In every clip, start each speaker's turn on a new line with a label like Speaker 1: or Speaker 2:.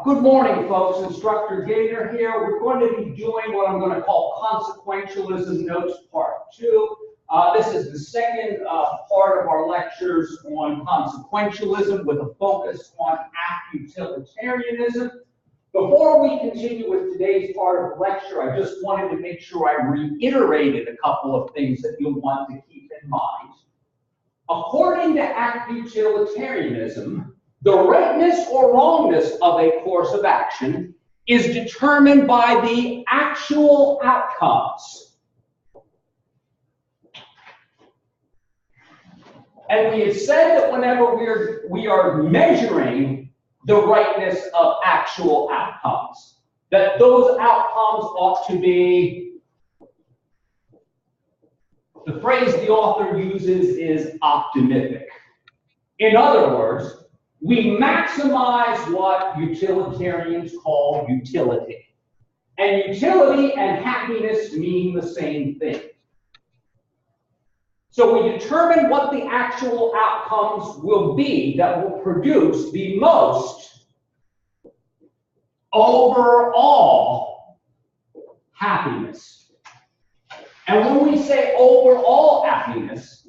Speaker 1: Good morning, folks. Instructor Gaynor here. We're going to be doing what I'm going to call Consequentialism Notes Part 2. This is the second part of our lectures on consequentialism with a focus on Act Utilitarianism. Before we continue with today's part of the lecture, I just wanted to make sure I reiterated a couple of things that you'll want to keep in mind. According to Act Utilitarianism, the rightness or wrongness of a course of action is determined by the actual outcomes. And we have said that whenever we are measuring the rightness of actual outcomes, that those outcomes ought to be, the phrase the author uses is optimistic. In other words, we maximize what utilitarians call utility. And utility and happiness mean the same thing. So we determine what the actual outcomes will be that will produce the most overall happiness. And when we say overall happiness,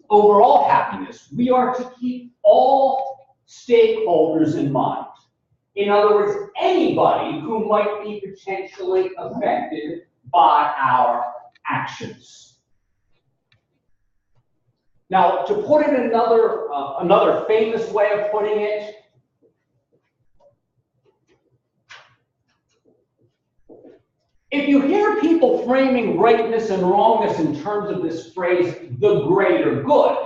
Speaker 1: we are to keep all stakeholders in mind. In other words, anybody who might be potentially affected by our actions. Now, to put it another famous way of putting it, if you hear people framing rightness and wrongness in terms of this phrase, the greater good,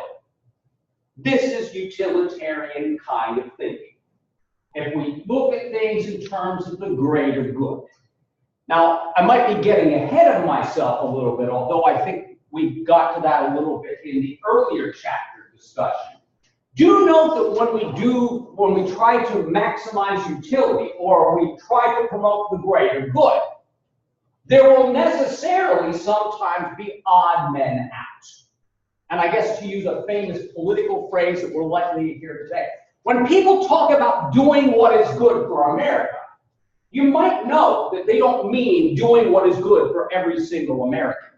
Speaker 1: this is utilitarian kind of thinking. If we look at things in terms of the greater good. Now, I might be getting ahead of myself a little bit, although I think we got to that a little bit in the earlier chapter discussion. Do note that when we try to maximize utility or we try to promote the greater good, there will necessarily sometimes be odd men out. And I guess to use a famous political phrase that we're likely to hear today, when people talk about doing what is good for America, you might know that they don't mean doing what is good for every single American.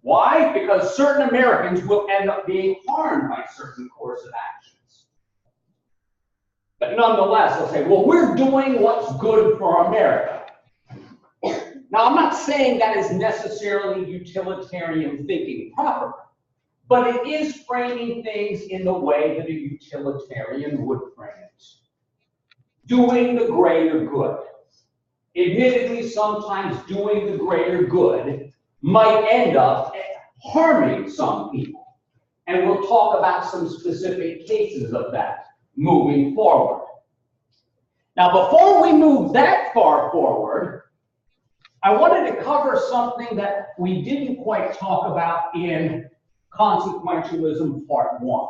Speaker 1: Why? Because certain Americans will end up being harmed by certain course of actions. But nonetheless, they'll say, well, we're doing what's good for America. Now, I'm not saying that is necessarily utilitarian thinking proper, but it is framing things in the way that a utilitarian would frame it. Doing the greater good. Admittedly, sometimes doing the greater good might end up harming some people. And we'll talk about some specific cases of that moving forward. Now, before we move that far forward, I wanted to cover something that we didn't quite talk about in Consequentialism Part 1.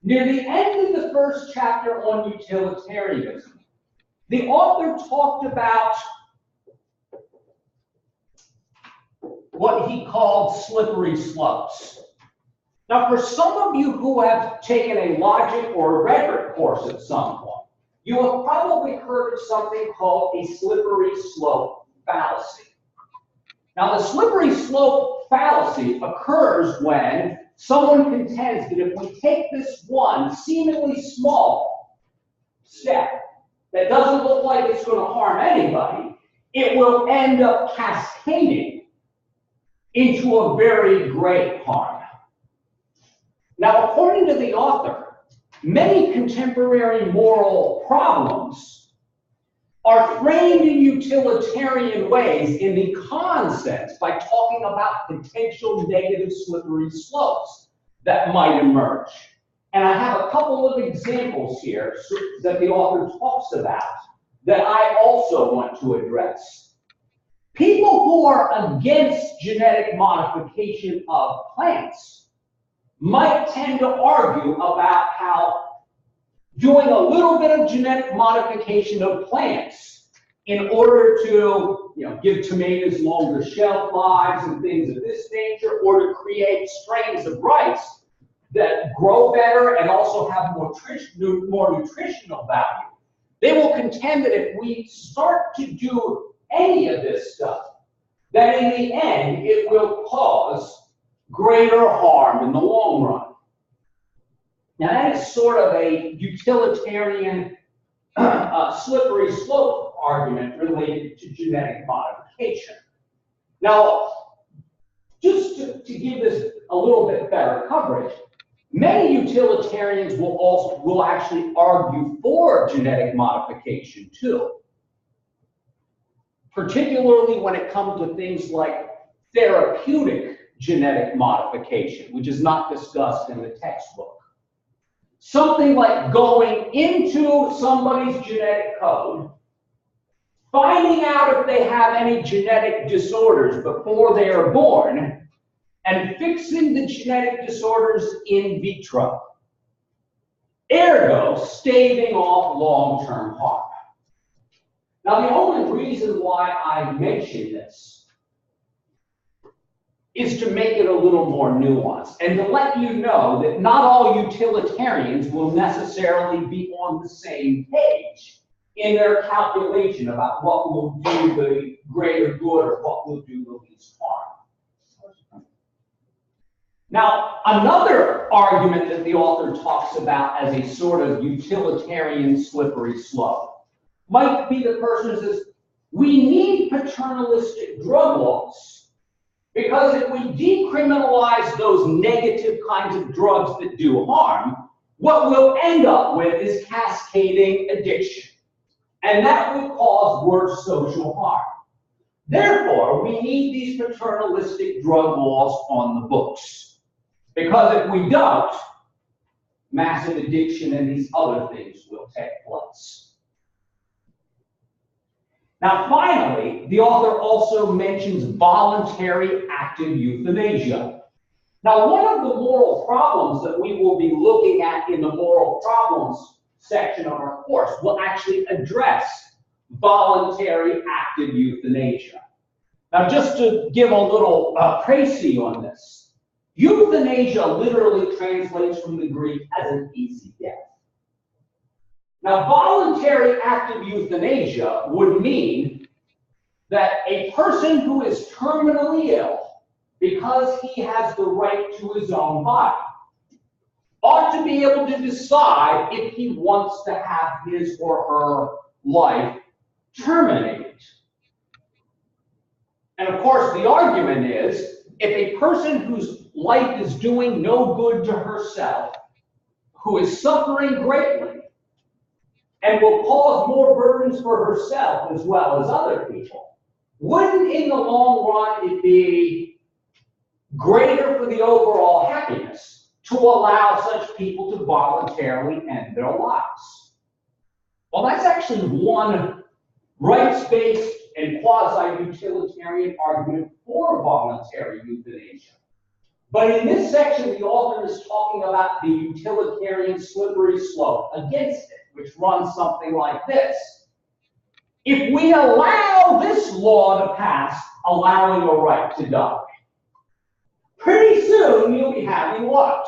Speaker 1: Near the end of the first chapter on utilitarianism, the author talked about what he called slippery slopes. Now, for some of you who have taken a logic or a rhetoric course at some point, you have probably heard of something called a slippery slope fallacy. Now, the slippery slope fallacy occurs when someone contends that if we take this one seemingly small step that doesn't look like it's going to harm anybody, it will end up cascading into a very great harm. Now, according to the author, many contemporary moral problems are framed in utilitarian ways in the con sense by talking about potential negative slippery slopes that might emerge. And I have a couple of examples here that the author talks about that I also want to address. People who are against genetic modification of plants might tend to argue about how doing a little bit of genetic modification of plants in order to give tomatoes longer shelf lives and things of this nature, or to create strains of rice that grow better and also have more nutritional value, They will contend that if we start to do any of this stuff, that in the end it will cause greater harm in the long run. Now that is sort of a utilitarian slippery slope argument related to genetic modification. Now, just to give this a little bit better coverage, many utilitarians will actually argue for genetic modification too, particularly when it comes to things like therapeutic genetic modification, which is not discussed in the textbook. Something like going into somebody's genetic code, finding out if they have any genetic disorders before they are born, and fixing the genetic disorders in vitro. Ergo, staving off long-term harm. Now, the only reason why I mention this is to make it a little more nuanced and to let you know that not all utilitarians will necessarily be on the same page in their calculation about what will do the greater good or what will do the least harm. Now, another argument that the author talks about as a sort of utilitarian slippery slope might be the person who says, we need paternalistic drug laws because if we decriminalize those negative kinds of drugs that do harm, what we'll end up with is cascading addiction. And that would cause worse social harm. Therefore, we need these paternalistic drug laws on the books. Because if we don't, massive addiction and these other things will take place. Now, finally, the author also mentions voluntary active euthanasia. Now, one of the moral problems that we will be looking at in the moral problems section of our course will actually address voluntary active euthanasia. Now, just to give a little précis on this, euthanasia literally translates from the Greek as an easy death. Now, voluntary active euthanasia would mean that a person who is terminally ill, because he has the right to his own body, ought to be able to decide if he wants to have his or her life terminated. And of course, the argument is, if a person whose life is doing no good to herself, who is suffering greatly, and will cause more burdens for herself as well as other people, wouldn't in the long run it be greater for the overall happiness to allow such people to voluntarily end their lives? Well, that's actually one rights-based and quasi-utilitarian argument for voluntary euthanasia. But in this section, the author is talking about the utilitarian slippery slope against it, which runs something like this. If we allow this law to pass, allowing a right to die, pretty soon you'll be having what?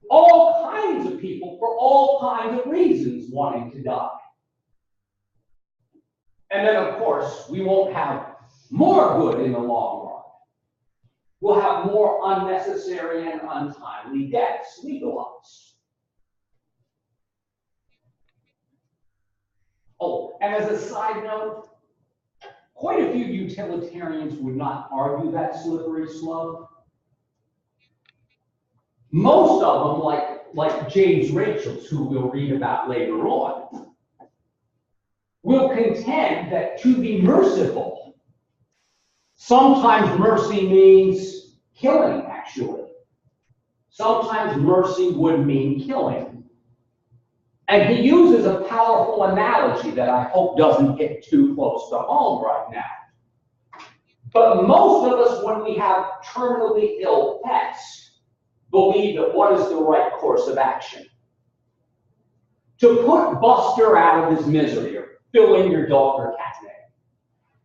Speaker 1: All kinds of people for all kinds of reasons wanting to die. And then, of course, we won't have more good in the long run. We'll have more unnecessary and untimely deaths legalized. Oh, and as a side note, quite a few utilitarians would not argue that slippery slope. Most of them, like James Rachels, who we'll read about later on, will contend that to be merciful, sometimes mercy means killing, actually. Sometimes mercy would mean killing. And he uses a powerful analogy that I hope doesn't hit too close to home right now. But most of us, when we have terminally ill pets, believe that what is the right course of action? To put Buster out of his misery, or fill in your dog or cat name.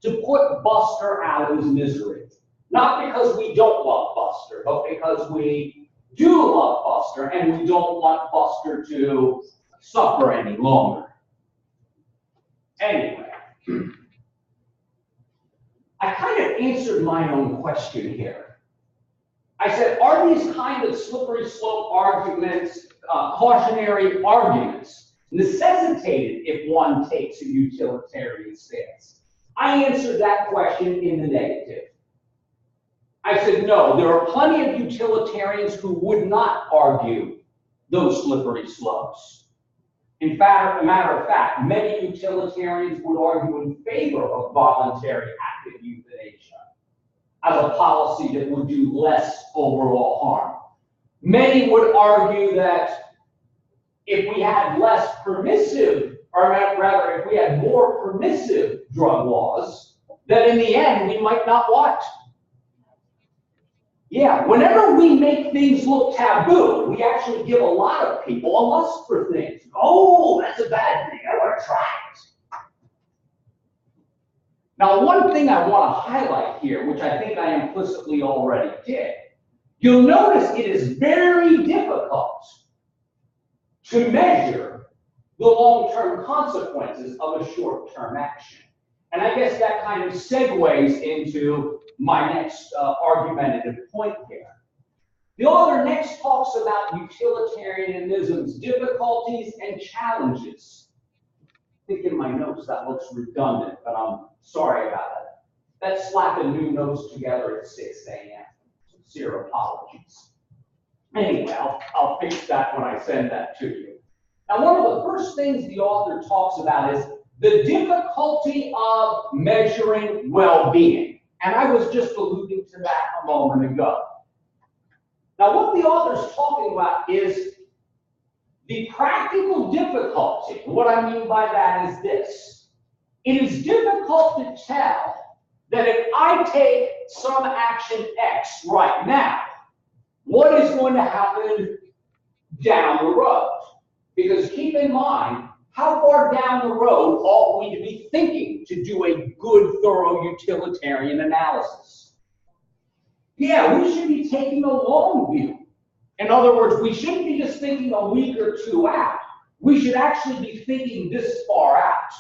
Speaker 1: To put Buster out of his misery. Not because we don't love Buster, but because we do love Buster and we don't want Buster to suffer any longer. Anyway, I kind of answered my own question here. I said, are these kind of slippery slope arguments, cautionary arguments, necessitated if one takes a utilitarian stance? I answered that question in the negative. I said, no, there are plenty of utilitarians who would not argue those slippery slopes. In fact, as a matter of fact, many utilitarians would argue in favor of voluntary active euthanasia as a policy that would do less overall harm. Many would argue that if we had less permissive, or rather, if we had more permissive drug laws, that in the end we might not want. Yeah, whenever we make things look taboo, we actually give a lot of people a lust for things. Oh, that's a bad thing. I want to try it. Now, one thing I want to highlight here, which I think I implicitly already did, you'll notice it is very difficult to measure the long-term consequences of a short-term action. And I guess that kind of segues into my next argumentative point here. The author next talks about utilitarianism's difficulties and challenges. I think in my notes that looks redundant, but I'm sorry about it. That's slapping new notes together at 6 a.m. Sincere apologies. Anyway, I'll fix that when I send that to you. Now, one of the first things the author talks about is the difficulty of measuring well-being. And I was just alluding to that a moment ago. Now, what the author's talking about is the practical difficulty. What I mean by that is this. It is difficult to tell that if I take some action X right now, what is going to happen down the road? Because keep in mind, how far down the road ought we to be thinking to do a good, thorough utilitarian analysis? Yeah, we should be taking a long view. In other words, we shouldn't be just thinking a week or two out. We should actually be thinking this far out.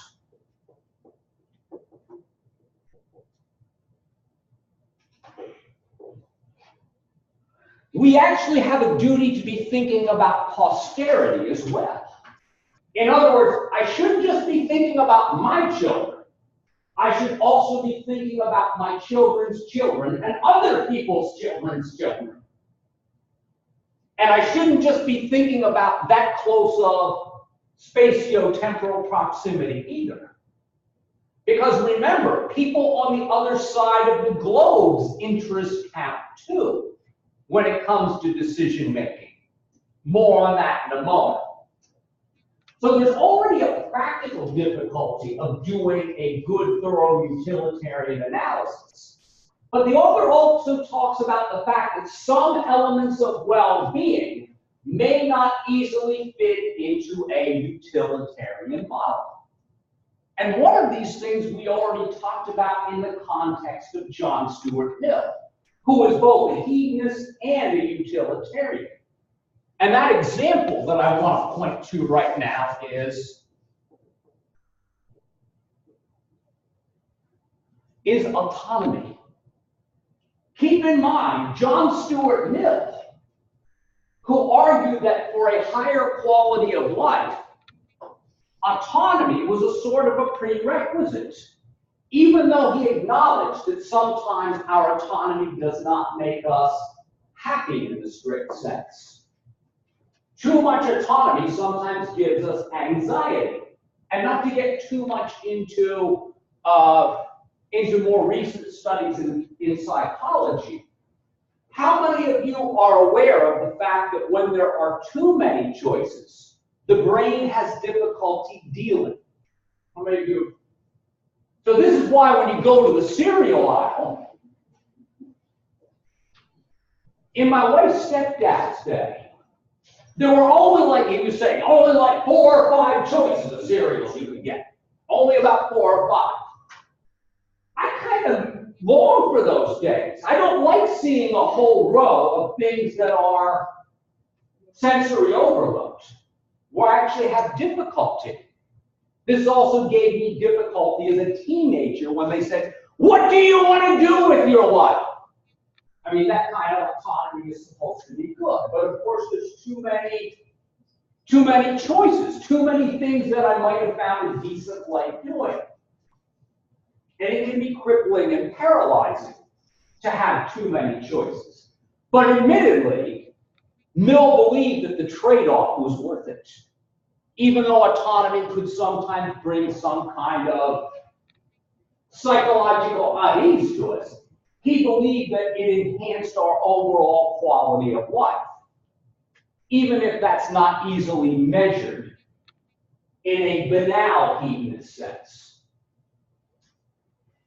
Speaker 1: We actually have a duty to be thinking about posterity as well. In other words, I shouldn't just be thinking about my children. I should also be thinking about my children's children and other people's children's children. And I shouldn't just be thinking about that close of spatio-temporal proximity either. Because remember, people on the other side of the globe's interests count too when it comes to decision making. More on that in a moment. So there's already a practical difficulty of doing a good, thorough utilitarian analysis. But the author also talks about the fact that some elements of well-being may not easily fit into a utilitarian model. And one of these things we already talked about in the context of John Stuart Mill, who was both a hedonist and a utilitarian. And that example that I want to point to right now is autonomy. Keep in mind, John Stuart Mill, who argued that for a higher quality of life, autonomy was a sort of a prerequisite, even though he acknowledged that sometimes our autonomy does not make us happy in the strict sense. Too much autonomy sometimes gives us anxiety. And not to get too much into more recent studies in psychology, how many of you are aware of the fact that when there are too many choices, the brain has difficulty dealing? How many of you? So this is why when you go to the cereal aisle, in my wife's stepdad's day, there were only, like he was saying, only like 4 or 5 choices of cereals you could get. Only about 4 or 5. I kind of long for those days. I don't like seeing a whole row of things that are sensory overload, where I actually have difficulty. This also gave me difficulty as a teenager when they said, "What do you want to do with your life?" I mean, that kind of autonomy is supposed to be good, but of course there's too many choices, too many things that I might have found a decent life doing. And it can be crippling and paralyzing to have too many choices. But admittedly, Mill believed that the trade-off was worth it. Even though autonomy could sometimes bring some kind of psychological unease to us, he believed that it enhanced our overall quality of life, even if that's not easily measured in a banal hedonist sense.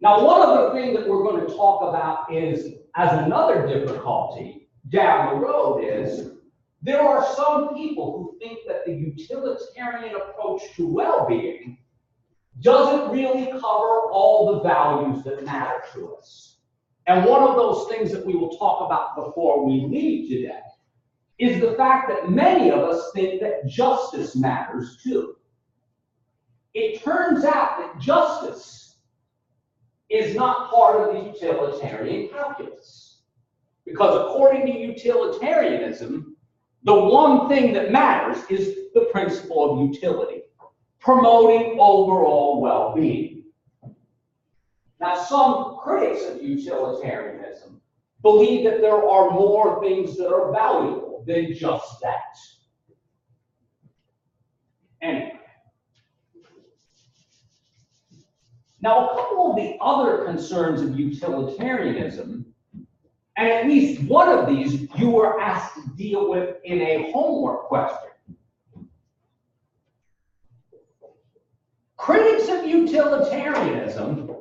Speaker 1: Now, one other thing that we're going to talk about is, as another difficulty down the road, is there are some people who think that the utilitarian approach to well-being doesn't really cover all the values that matter to us. And one of those things that we will talk about before we leave today is the fact that many of us think that justice matters too. It turns out that justice is not part of the utilitarian calculus. Because according to utilitarianism, the one thing that matters is the principle of utility, promoting overall well-being. Now, some critics of utilitarianism believe that there are more things that are valuable than just that. Anyway. Now, a couple of the other concerns of utilitarianism, and at least one of these you were asked to deal with in a homework question. Critics of utilitarianism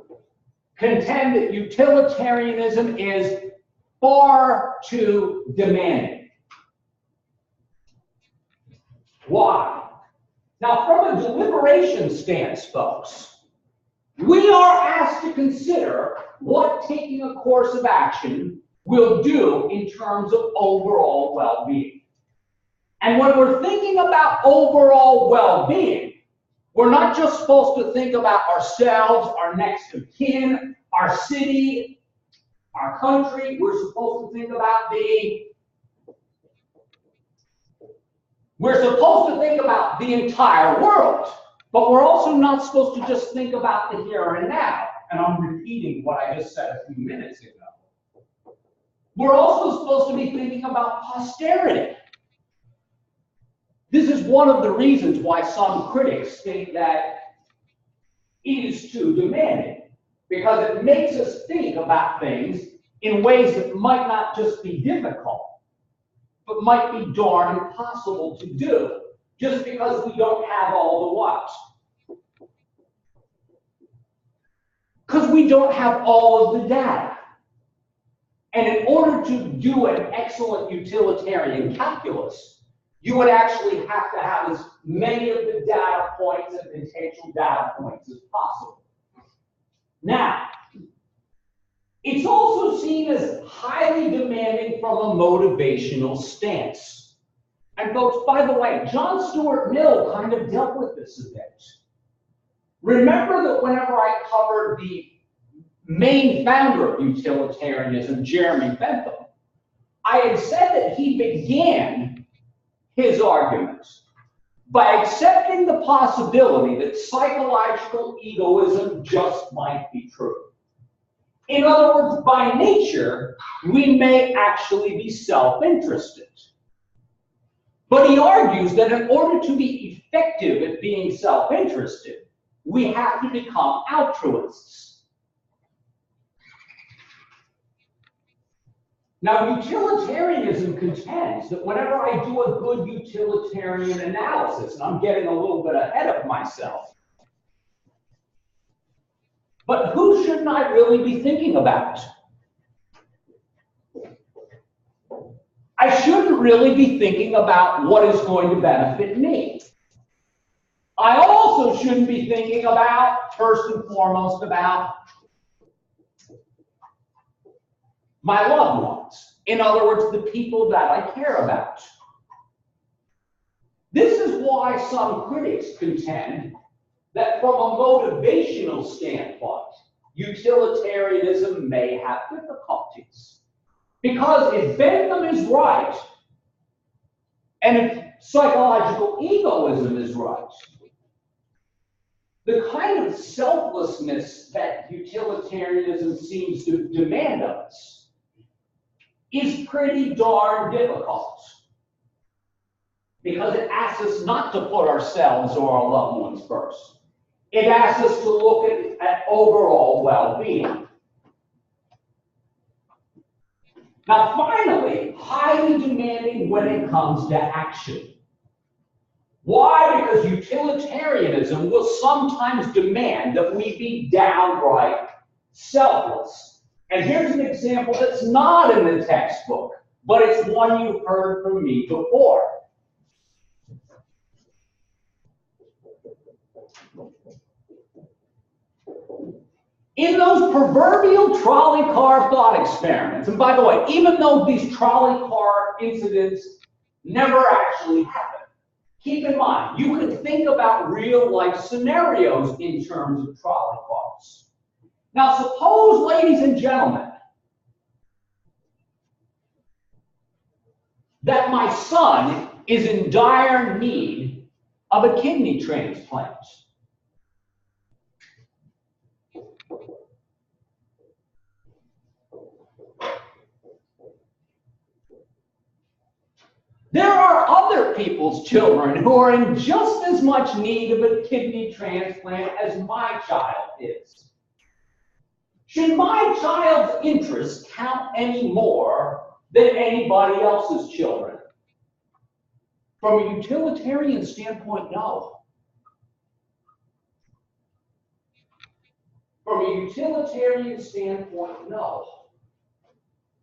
Speaker 1: contend that utilitarianism is far too demanding. Why? Now, from a deliberation stance, folks, we are asked to consider what taking a course of action will do in terms of overall well-being. And when we're thinking about overall well-being, we're not just supposed to think about ourselves, our next of kin, our city, our country. We're supposed to think about the entire world. But we're also not supposed to just think about the here and now. And I'm repeating what I just said a few minutes ago. We're also supposed to be thinking about posterity. This is one of the reasons why some critics think that it is too demanding, because it makes us think about things in ways that might not just be difficult, but might be darn impossible to do, just because we don't have all the what? Because we don't have all of the data. And in order to do an excellent utilitarian calculus, you would actually have to have as many of the data points and potential data points as possible. Now, it's also seen as highly demanding from a motivational stance. And folks, by the way, John Stuart Mill kind of dealt with this a bit. Remember that whenever I covered the main founder of utilitarianism, Jeremy Bentham, I had said that he began his arguments by accepting the possibility that psychological egoism just might be true. In other words, by nature, we may actually be self-interested. But he argues that in order to be effective at being self-interested, we have to become altruists. Now, utilitarianism contends that whenever I do a good utilitarian analysis, and I'm getting a little bit ahead of myself, but who shouldn't I really be thinking about? I shouldn't really be thinking about what is going to benefit me. I also shouldn't be thinking about, first and foremost, about my loved ones. In other words, the people that I care about. This is why some critics contend that from a motivational standpoint, utilitarianism may have difficulties. Because if Bentham is right, and if psychological egoism is right, the kind of selflessness that utilitarianism seems to demand of us is pretty darn difficult. Because it asks us not to put ourselves or our loved ones first. It asks us to look at overall well-being. Now, finally, highly demanding when it comes to action. Why? Because utilitarianism will sometimes demand that we be downright selfless. And here's an example that's not in the textbook, but it's one you've heard from me before. In those proverbial trolley car thought experiments, and by the way, even though these trolley car incidents never actually happen, keep in mind, you can think about real-life scenarios in terms of trolley cars. Now, suppose, ladies and gentlemen, that my son is in dire need of a kidney transplant. There are other people's children who are in just as much need of a kidney transplant as my child is. Should my child's interests count any more than anybody else's children? From a utilitarian standpoint, no. From a utilitarian standpoint, no.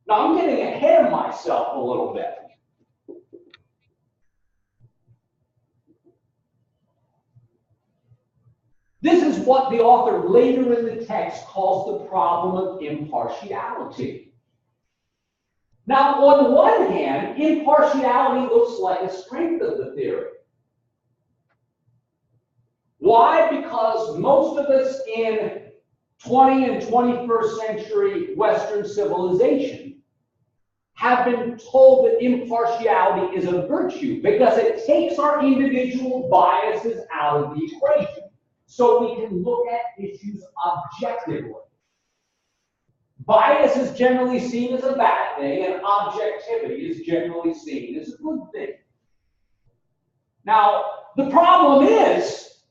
Speaker 1: Now, I'm getting ahead of myself a little bit. This is what the author later in the text calls the problem of impartiality. Now, on one hand, impartiality looks like a strength of the theory. Why? Because most of us in 20th and 21st century Western civilization have been told that impartiality is a virtue because it takes our individual biases out of the equation. So we can look at issues objectively. Bias is generally seen as a bad thing, and objectivity is generally seen as a good thing. Now, the problem is,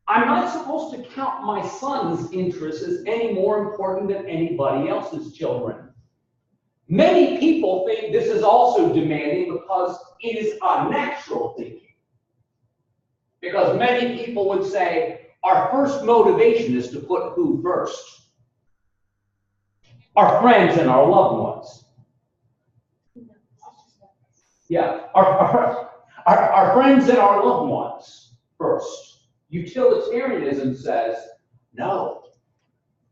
Speaker 1: I'm not supposed to count my son's interests as any more important than anybody else's children. Many people think this is also demanding because it is unnatural thinking. Because many people would say, our first motivation is to put who first? Our friends and our loved ones. Yeah, our friends and our loved ones first. Utilitarianism says, no.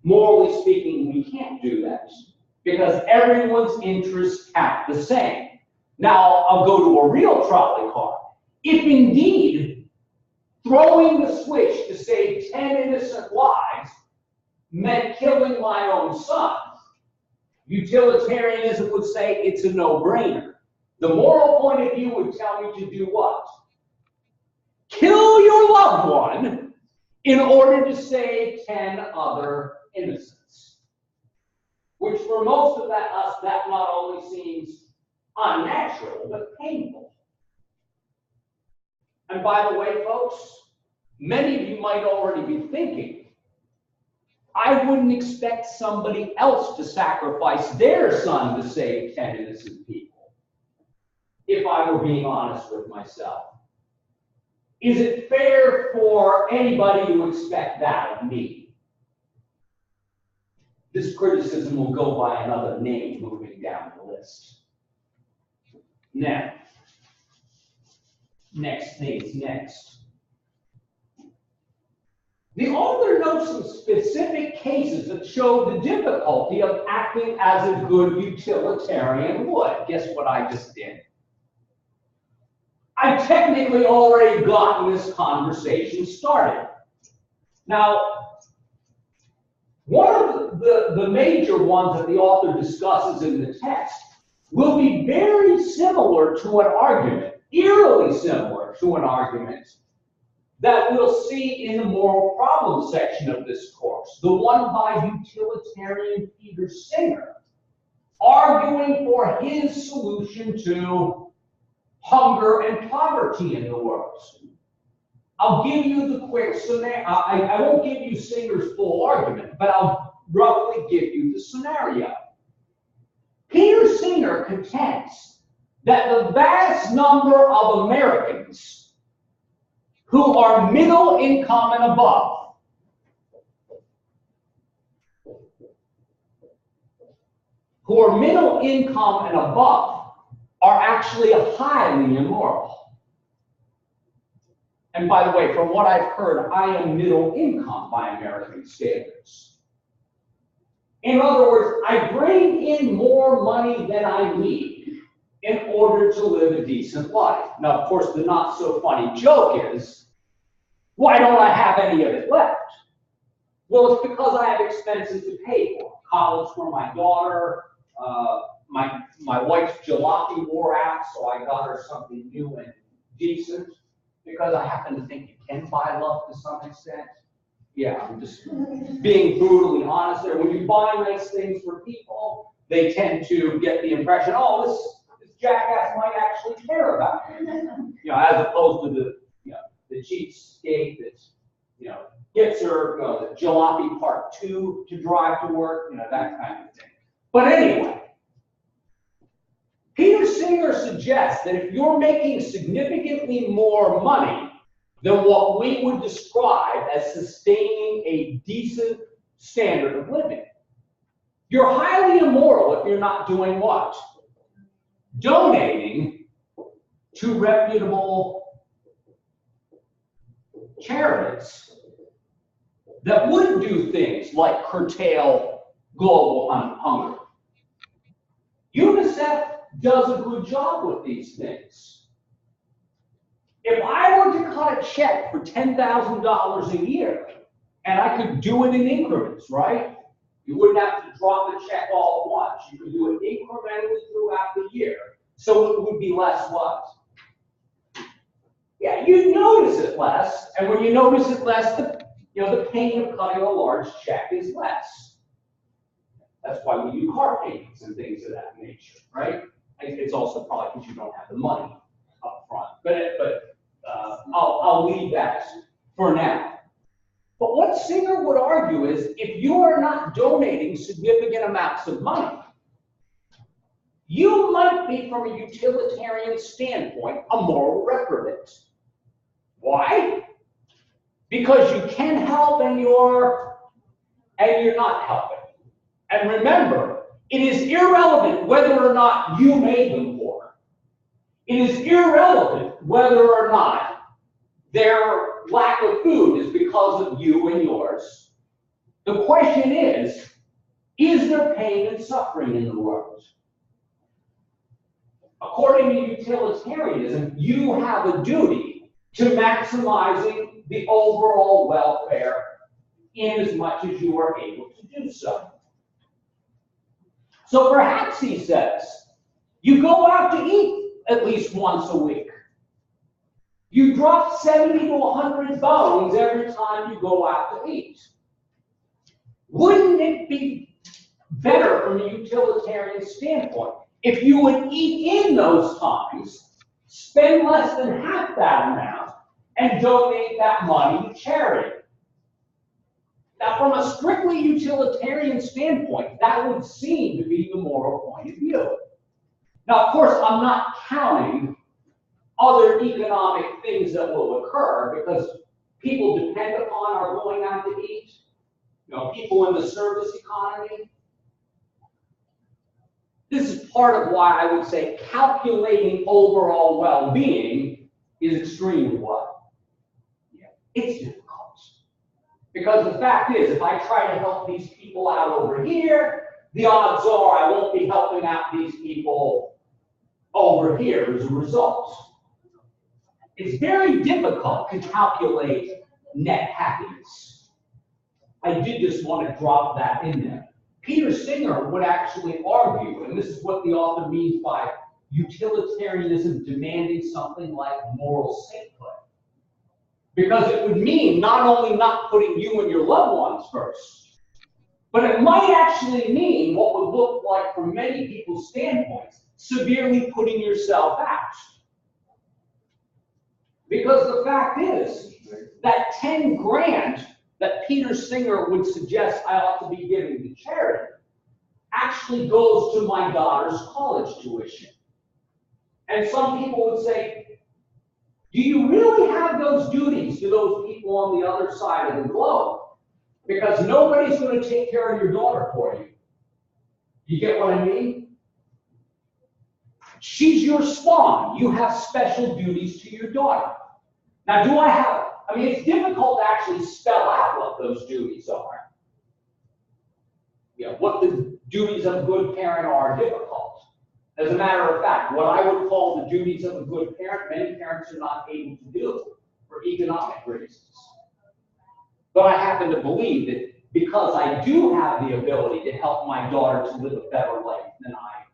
Speaker 1: Morally speaking, we can't do that because everyone's interests count the same. Now, I'll go to a real trolley car. If indeed throwing the switch to save 10 innocent lives meant killing my own son, utilitarianism would say it's a no-brainer. The moral point of view would tell me to do what? Kill your loved one in order to save 10 other innocents. Which for most of us, that not only seems unnatural, but painful. And by the way, folks, many of you might already be thinking, I wouldn't expect somebody else to sacrifice their son to save 10 innocent people, if I were being honest with myself. Is it fair for anybody to expect that of me? This criticism will go by another name moving down the list. Now, next things next. The author notes some specific cases that show the difficulty of acting as a good utilitarian would. Guess what I just did? I've technically already gotten this conversation started. Now, one of the major ones that the author discusses in the text will be very similar to an argument, eerily similar to an argument that we'll see in the moral problem section of this course, the one by utilitarian Peter Singer, arguing for his solution to hunger and poverty in the world. I'll give you the quick scenario. I won't give you Singer's full argument, but I'll roughly give you the scenario. Peter Singer contends that the vast number of Americans who are middle income and above are actually highly immoral. And by the way, from what I've heard, I am middle income by American standards. In other words, I bring in more money than I need in order to live a decent life. Now, of course, the not so funny joke is, why don't I have any of it left? Well, it's because I have expenses to pay for. College for my daughter, my wife's jalopy wore out, so I got her something new and decent. Because I happen to think you can buy love to some extent. Yeah, I'm just being brutally honest there. When you buy nice things for people, they tend to get the impression, oh, this jackass might actually care about me. As opposed to the cheapskate that gets her the jalopy part 2 to drive to work, that kind of thing. But anyway, Peter Singer suggests that if you're making significantly more money than what we would describe as sustaining a decent standard of living, you're highly immoral if you're not doing what? Donating to reputable charities that would do things like curtail global hunger. UNICEF does a good job with these things. If I were to cut a check for $10,000 a year, and I could do it in increments, right? You wouldn't have to drop the check all at once. You could do it incrementally throughout the year. So it would be less what? Yeah, you'd notice it less, and when you notice it less, the pain of cutting a large check is less. That's why we do car payments and things of that nature, right? It's also probably because you don't have the money up front. But I'll leave that for now. But what Singer would argue is, if you are not donating significant amounts of money, you might be, from a utilitarian standpoint, a moral reprobate. Why? Because you can help and you're not helping. And remember, it is irrelevant whether or not you made them poor. It is irrelevant whether or not their lack of food is because of you and yours. The question is there pain and suffering in the world? According to utilitarianism, you have a duty to maximizing the overall welfare in as much as you are able to do so. So perhaps, he says, you go out to eat at least once a week. You drop 70 to 100 bones every time you go out to eat. Wouldn't it be better from a utilitarian standpoint if you would eat in those times, spend less than half that amount, and donate that money to charity? Now, from a strictly utilitarian standpoint, that would seem to be the moral point of view. Now, of course, I'm not counting other economic things that will occur, because people depend upon our going out to eat. People in the service economy. This is part of why I would say calculating overall well-being is extremely what? Yeah, it's difficult. Because the fact is, if I try to help these people out over here, the odds are I won't be helping out these people over here as a result. it's very difficult to calculate net happiness. I did just want to drop that in there. Peter Singer would actually argue, and this is what the author means by utilitarianism demanding something like moral sainthood. Because it would mean not only not putting you and your loved ones first, but it might actually mean what would look like, from many people's standpoints, severely putting yourself out. Because the fact is that 10 grand that Peter Singer would suggest I ought to be giving to charity actually goes to my daughter's college tuition. And some people would say, do you really have those duties to those people on the other side of the globe? Because nobody's going to take care of your daughter for you. You get what I mean? She's your spawn. You have special duties to your daughter. Now, do I have, I mean, it's difficult to actually spell out what those duties are. You know, what the duties of a good parent are difficult. As a matter of fact, what I would call the duties of a good parent, many parents are not able to do for economic reasons. But I happen to believe that because I do have the ability to help my daughter to live a better life than I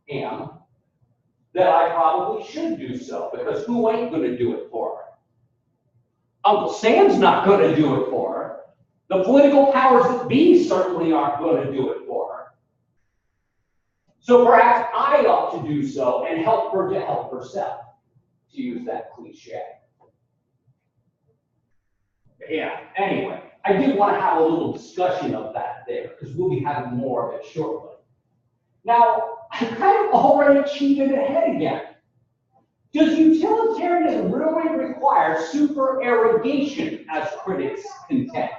Speaker 1: am, that I probably should do so, because who ain't going to do it for her? Uncle Sam's not going to do it for her. The political powers that be certainly aren't going to do it for her. So perhaps I ought to do so and help her to help herself, to use that cliche. Yeah, anyway, I did want to have a little discussion of that there, because we'll be having more of it shortly. Now, I kind of already cheated ahead again. Does utilitarianism really require supererogation, as critics contend?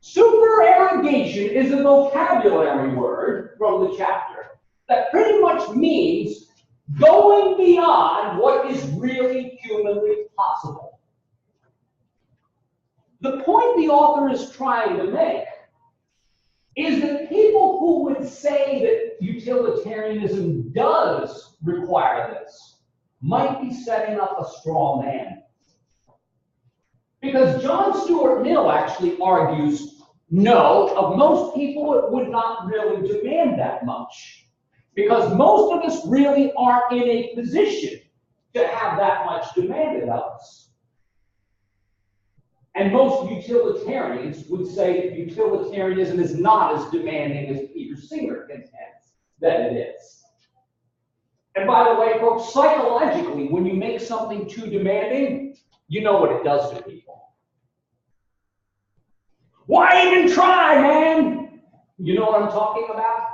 Speaker 1: Supererogation is a vocabulary word from the chapter that pretty much means going beyond what is really humanly possible. The point the author is trying to make is that people who would say that utilitarianism does require this might be setting up a straw man. Because John Stuart Mill actually argues, no, of most people it would not really demand that much. Because most of us really aren't in a position to have that much demanded of us. And most utilitarians would say that utilitarianism is not as demanding as Peter Singer contends that it is. And by the way, folks, psychologically, when you make something too demanding, you know what it does to people. Why even try, man? You know what I'm talking about?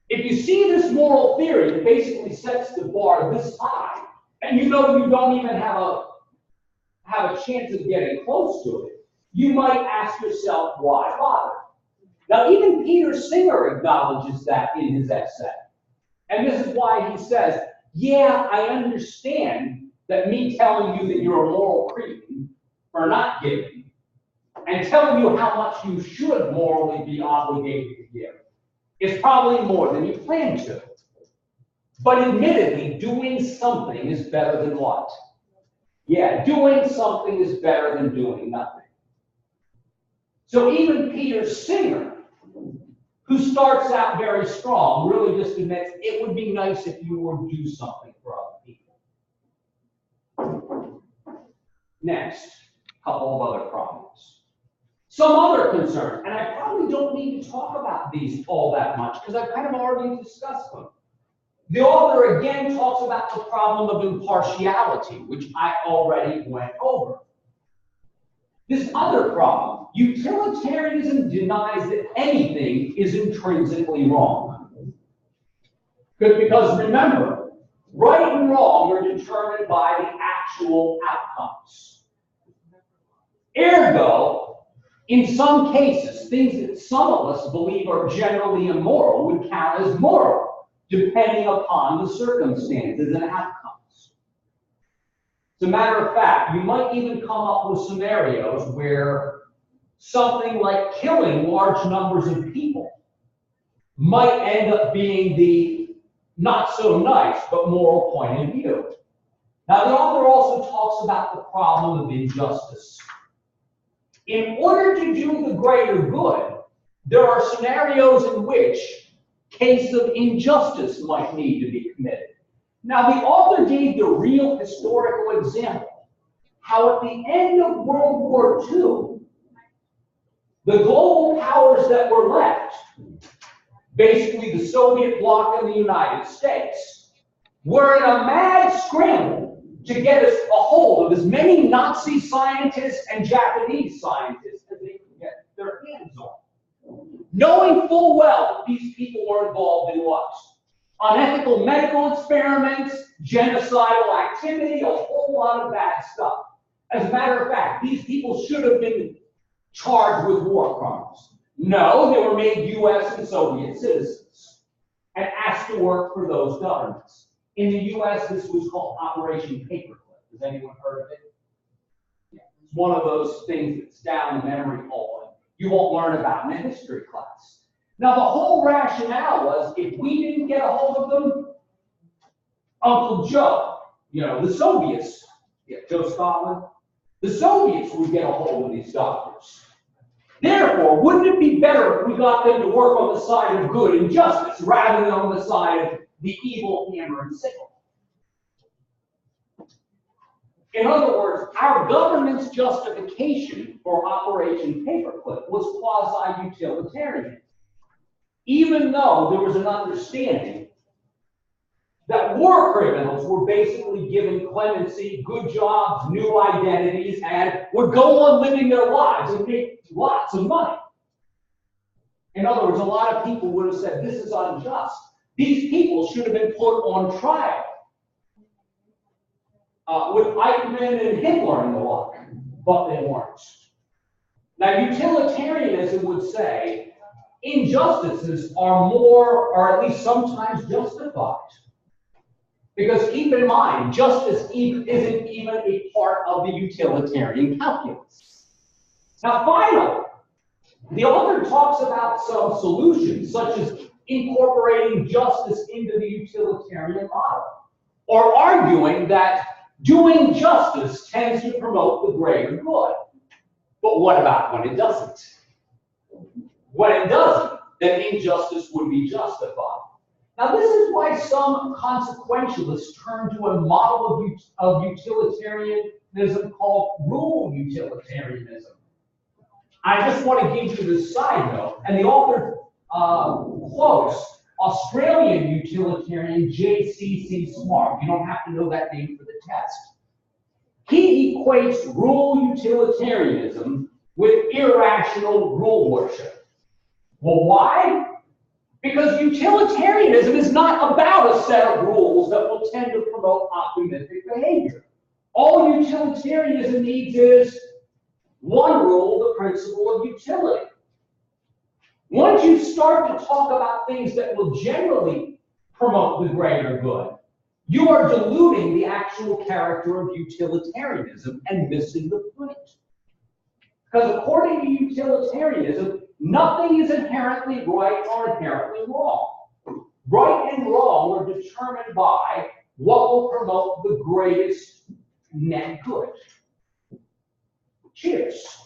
Speaker 1: If you see this moral theory that basically sets the bar this high, and you know you don't even have a chance of getting close to it, you might ask yourself, why bother? Now, even Peter Singer acknowledges that in his essay. And this is why he says, yeah, I understand that me telling you that you're a moral cretin for not giving, and telling you how much you should morally be obligated to give, is probably more than you plan to. But admittedly, doing something is better than what? Yeah, doing something is better than doing nothing. So even Peter Singer, who starts out very strong, really just admits it would be nice if you would do something for other people. Next, a couple of other problems. Some other concerns, and I probably don't need to talk about these all that much because I've kind of already discussed them. The author again talks about the problem of impartiality, which I already went over. This other problem, utilitarianism denies that anything is intrinsically wrong. Because remember, right and wrong are determined by the actual outcomes. Ergo, in some cases, things that some of us believe are generally immoral would count as moral, depending upon the circumstances and outcomes. As a matter of fact, you might even come up with scenarios where something like killing large numbers of people might end up being the not so nice but moral point of view. Now, the author also talks about the problem of injustice. In order to do the greater good, there are scenarios in which case of injustice might need to be committed. Now, the author gave the real historical example, how at the end of World War II, the global powers that were left, basically the Soviet bloc and the United States, were in a mad scramble to get a hold of as many Nazi scientists and Japanese scientists as they could get their hands on. Knowing full well that these people were involved in what? Unethical medical experiments, genocidal activity, a whole lot of bad stuff. As a matter of fact, these people should have been charged with war crimes. No, they were made US and Soviet citizens and asked to work for those governments. In the US, this was called Operation Paperclip. Has anyone heard of it? Yeah. It's one of those things that's down the memory hole and you won't learn about in a history class. Now, the whole rationale was if we didn't get a hold of them, Uncle Joe, the Soviets, Joe Scotland, the Soviets would get a hold of these doctors. Therefore, wouldn't it be better if we got them to work on the side of good and justice rather than on the side of the evil hammer and sickle? In other words, our government's justification for Operation Paperclip was quasi-utilitarian, even though there was an understanding that war criminals were basically given clemency, good jobs, new identities, and would go on living their lives and make lots of money. In other words, a lot of people would have said, this is unjust. These people should have been put on trial with Eichmann and Hitler and the like, but they weren't. Now, utilitarianism would say injustices are more, or at least sometimes, justified. Because keep in mind, justice isn't even a part of the utilitarian calculus. Now, finally, the author talks about some solutions, such as incorporating justice into the utilitarian model, or arguing that doing justice tends to promote the greater good. But what about when it doesn't? When it doesn't, then injustice would be justified. Now, this is why some consequentialists turn to a model of utilitarianism called rule utilitarianism. I just want to give you this side note, and the author quotes Australian utilitarian J.C.C. Smart. You don't have to know that name for the test. He equates rule utilitarianism with irrational rule worship. Well, why? Because utilitarianism is not about a set of rules that will tend to promote optimistic behavior. All utilitarianism needs is one rule, the principle of utility. Once you start to talk about things that will generally promote the greater good, you are diluting the actual character of utilitarianism and missing the point. Because according to utilitarianism, nothing is inherently right or inherently wrong. Right and wrong are determined by what will promote the greatest net good. Cheers.